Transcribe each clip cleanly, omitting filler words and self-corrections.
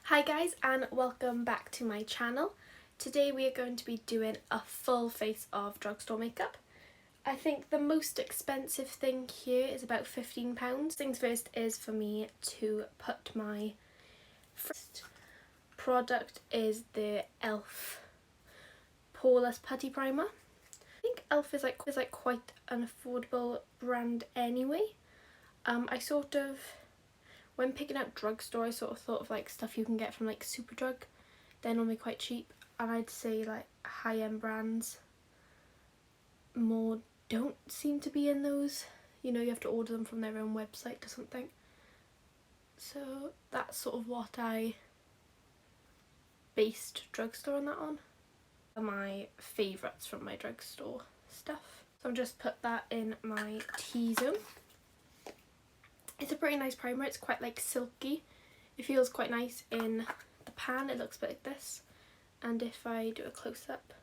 Hi guys, and welcome back to my channel. Today we are going to be doing a full face of drugstore makeup. I think the most expensive thing here is about £15. Things first is for me to put my first product is the e.l.f. Poreless Putty Primer. I think e.l.f. is like quite an affordable brand anyway. When picking out drugstore, I sort of thought of like stuff you can get from like Superdrug. They're normally quite cheap, and I'd say like high-end brands more don't seem to be in those. You know, you have to order them from their own website or something. So that's sort of what I based drugstore on that on. My favourites from my drugstore stuff. So I've just put that in my T-zone. It's a pretty nice primer. It's quite like silky. It feels quite nice in the pan. It looks a bit like this. And if I do a close-up,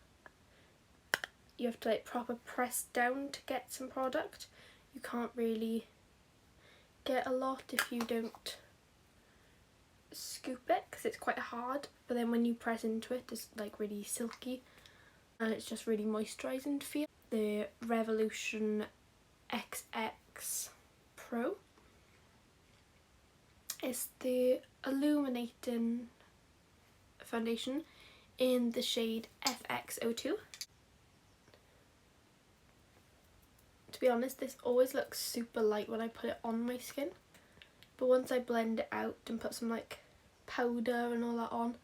you have to like proper press down to get some product. You can't really get a lot if you don't scoop it, because it's quite hard. But then when you press into it, it's like really silky, and it's just really moisturising to feel. The Revolution XX Pro. It's the illuminating foundation in the shade FX02. To be honest, this always looks super light when I put it on my skin, but once I blend it out and put some like powder and all that on,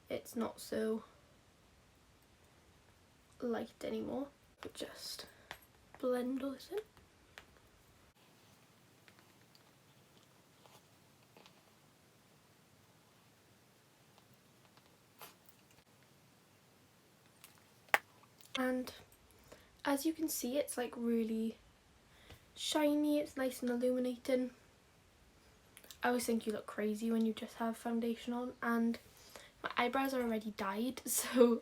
it's not so light anymore. But just blend all this in. And as you can see, it's like really shiny, it's nice and illuminating. I always think you look crazy when you just have foundation on, and my eyebrows are already dyed, so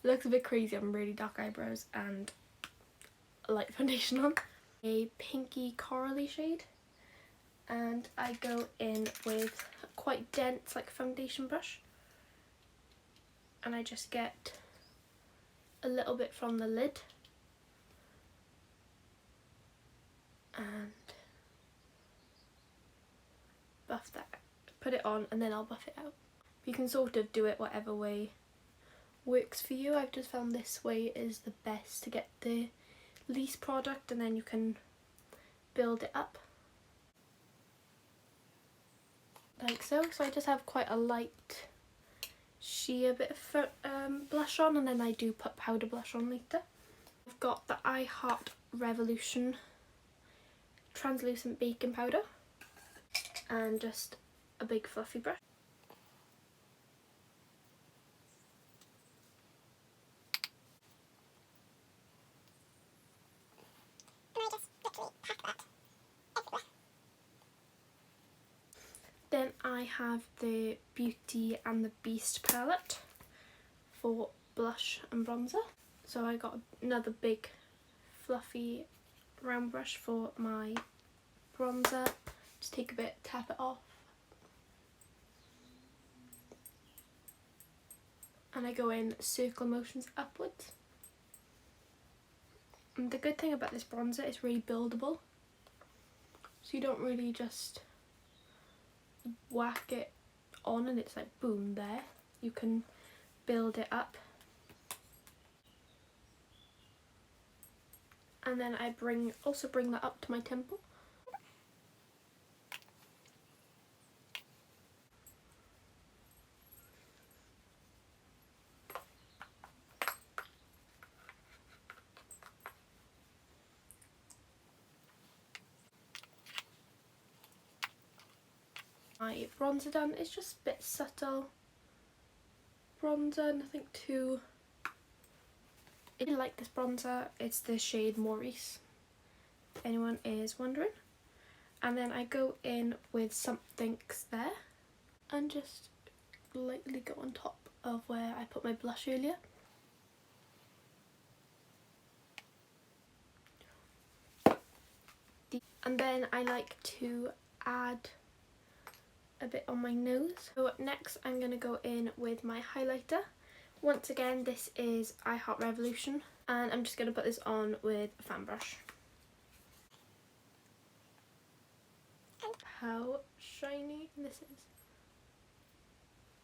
it looks a bit crazy. I'm really dark eyebrows and a light foundation on. A pinky corally shade, and I go in with a quite dense like foundation brush, and I just get a little bit from the lid and buff that, put it on, and then I'll buff it out. You can sort of do it whatever way works for you. I've just found this way is the best to get the least product, and then you can build it up like so. So I just have quite a light sheer bit of blush on, and then I do put powder blush on later. I've got the I Heart Revolution translucent baking powder and just a big fluffy brush. And I just literally pack that everywhere. Then I have the Beauty and the Beast palette for blush and bronzer. So I got another big fluffy round brush for my bronzer. Just take a bit, tap it off, and I go in circle motions upwards. And the good thing about this bronzer is really buildable, so you don't really just whack it on and it's like boom there. You can build it up. And then I also bring that up to my temple. My bronzer done. It's just a bit subtle bronzer, nothing too. I really like this bronzer. It's the shade Maurice, if anyone is wondering. And then I go in with Something's There and just lightly go on top of where I put my blush earlier. And then I like to add a bit on my nose. So next I'm going to go in with my highlighter. Once again, this is I Heart Revolution, and I'm just going to put this on with a fan brush. How shiny this is.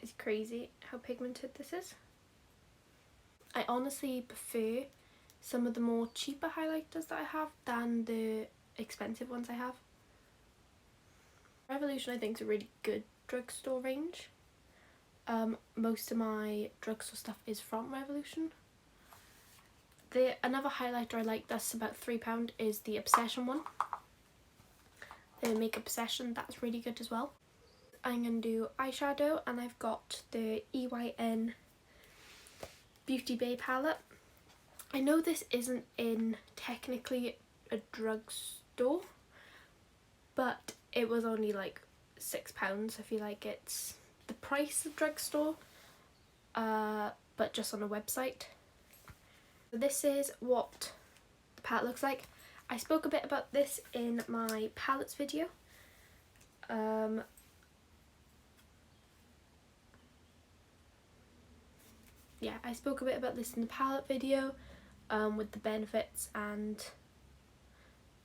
It's crazy how pigmented this is. I honestly prefer some of the more cheaper highlighters that I have than the expensive ones I have. Revolution I think is a really good drugstore range. Most of my drugstore stuff is from Revolution. Another highlighter I like that's about £3 is the Obsession one. The Makeup Obsession, that's really good as well. I'm going to do eyeshadow, and I've got the EYN Beauty Bay palette. I know this isn't in technically a drugstore, but it was only like £6. I feel like it's the price of drugstore, but just on a website. So this is what the palette looks like. I spoke a bit about this in my palettes video. Yeah, I spoke a bit about this in the palette video, with the benefits and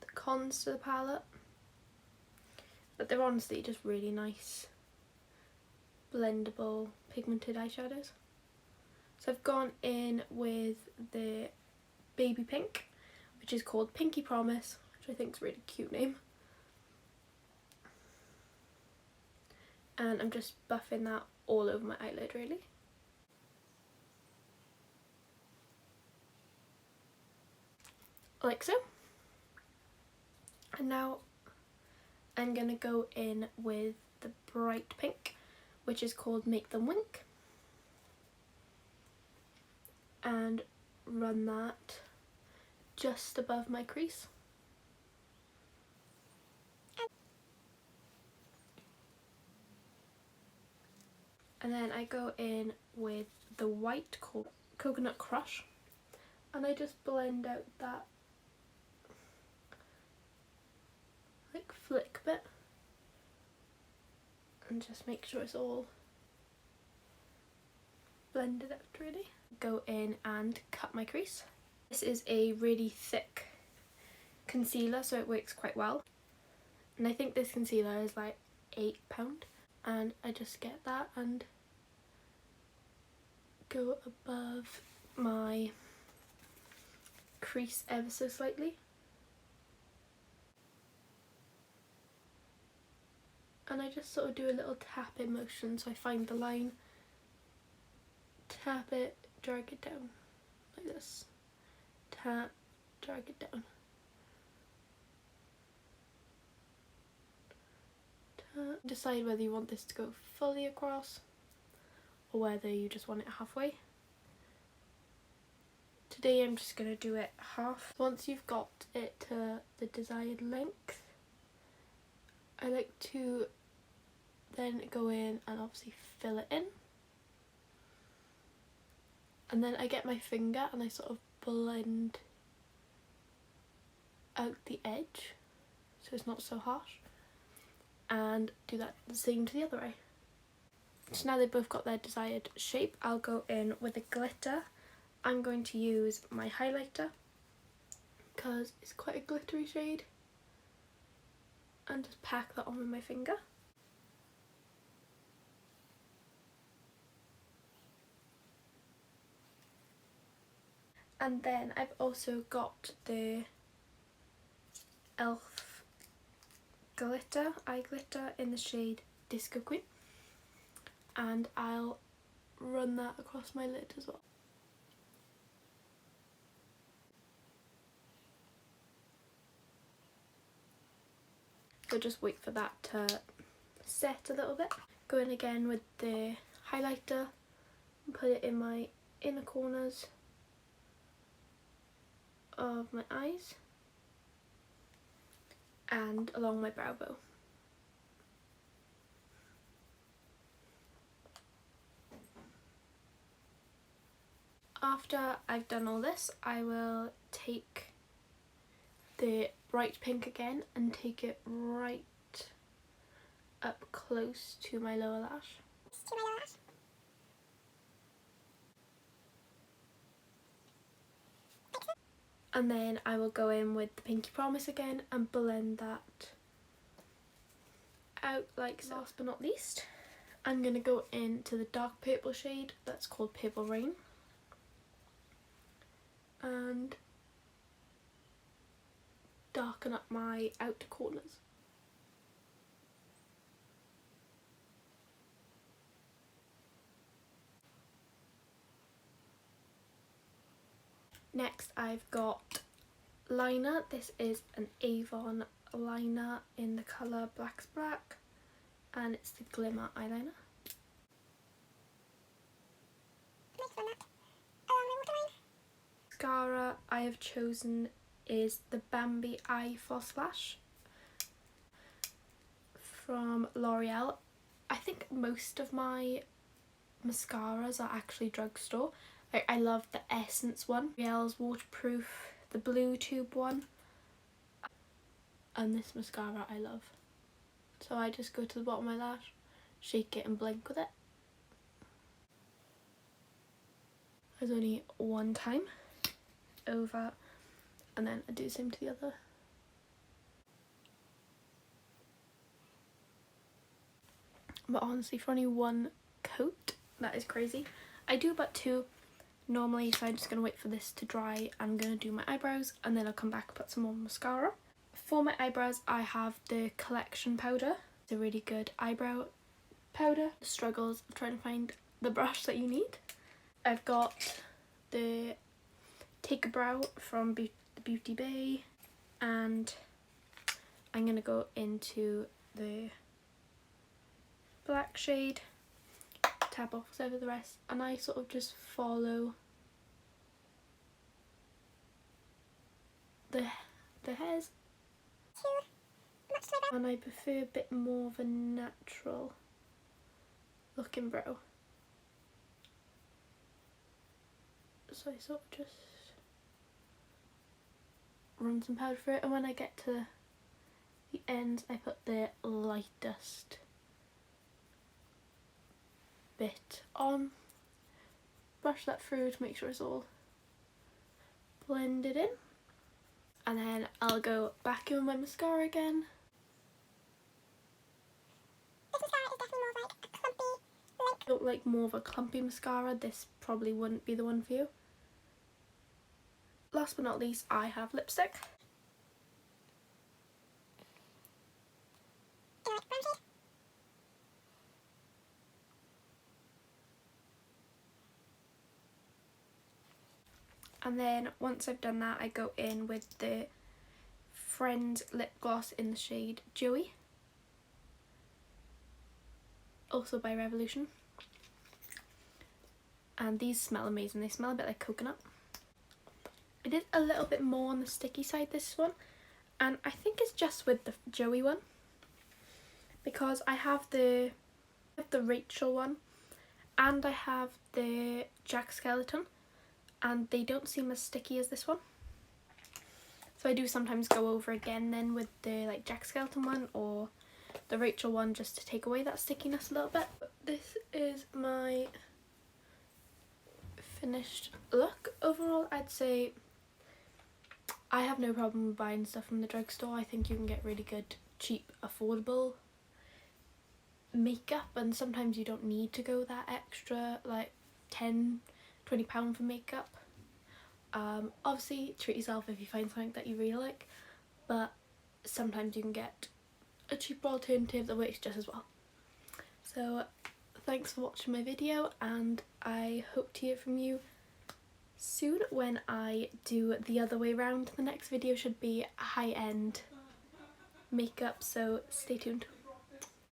the cons to the palette. But they're honestly just really nice, blendable, pigmented eyeshadows. So I've gone in with the baby pink, which is called Pinky Promise, which I think is a really cute name. And I'm just buffing that all over my eyelid really. Like so. And now I'm going to go in with the bright pink, which is called Make Them Wink. And run that just above my crease. And then I go in with the white called Coconut Crush, and I just blend out that like flick bit and just make sure it's all blended out really. Go in and cut my crease. This is a really thick concealer, so it works quite well. And I think this concealer is like £8. And I just get that and go above my crease ever so slightly. And I just sort of do a little tapping motion, so I find the line, tap it, drag it down, like this. Tap, drag it down. Tap. Decide whether you want this to go fully across or whether you just want it halfway. Today I'm just going to do it half. Once you've got it to the desired length, I like to then go in and obviously fill it in. And then I get my finger and I sort of blend out the edge so it's not so harsh, and do that the same to the other eye. So now they've both got their desired shape, I'll go in with a glitter. I'm going to use my highlighter because it's quite a glittery shade, and just pack that on with my finger. And then I've also got the e.l.f. glitter, eye glitter in the shade Disco Queen, and I'll run that across my lid as well. So just wait for that to set a little bit. Go in again with the highlighter and put it in my inner corners of my eyes and along my brow bone. After I've done all this, I will take the bright pink again and take it right up close to my lower lash. And then I will go in with the Pinky Promise again and blend that out like so. Last but not least, I'm going to go into the dark purple shade that's called Purple Rain. And darken up my outer corners. Next I've got liner. This is an Avon liner in the colour Black's Black and it's the Glimmer eyeliner. Mascara I have chosen is the Bambi Eye False Flash from L'Oreal. I think most of my mascaras are actually drugstore. Like, I love the Essence one, L'Oreal's waterproof, the blue tube one, and this mascara I love. So I just go to the bottom of my lash, shake it and blink with it. There's only one time over, and then I do the same to the other. But honestly, for only one coat, that is crazy. I do about two normally, so I'm just going to wait for this to dry. I'm going to do my eyebrows and then I'll come back and put some more mascara. For my eyebrows I have the Collection powder. It's a really good eyebrow powder. The struggles of trying to find the brush that you need. I've got the Take a Brow from the Beauty Bay, and I'm going to go into the black shade, tap off over the rest, and I sort of just follow the hairs, and I prefer a bit more of a natural looking brow, so I sort of just run some powder through it, and when I get to the ends I put the lightest bit on, brush that through to make sure it's all blended in, and then I'll go back in with my mascara again. This mascara is definitely more like a clumpy lip. If you don't like more of a clumpy mascara, this probably wouldn't be the one for you. Last but not least, I have lipstick. And then once I've done that, I go in with the Friends lip gloss in the shade Joey, also by Revolution. And these smell amazing. They smell a bit like coconut. I did a little bit more on the sticky side this one, and I think it's just with the Joey one, because I have the Rachel one and I have the Jack Skellington, and they don't seem as sticky as this one. So I do sometimes go over again then with the like Jack Skellington one or the Rachel one, just to take away that stickiness a little bit. But this is my finished look. Overall, I'd say I have no problem with buying stuff from the drugstore. I think you can get really good, cheap, affordable makeup, and sometimes you don't need to go that extra like £10–20 for makeup. Obviously treat yourself if you find something that you really like, but sometimes you can get a cheaper alternative that works just as well. So thanks for watching my video, and I hope to hear from you soon when I do the other way around. The next video should be high-end makeup, so stay tuned.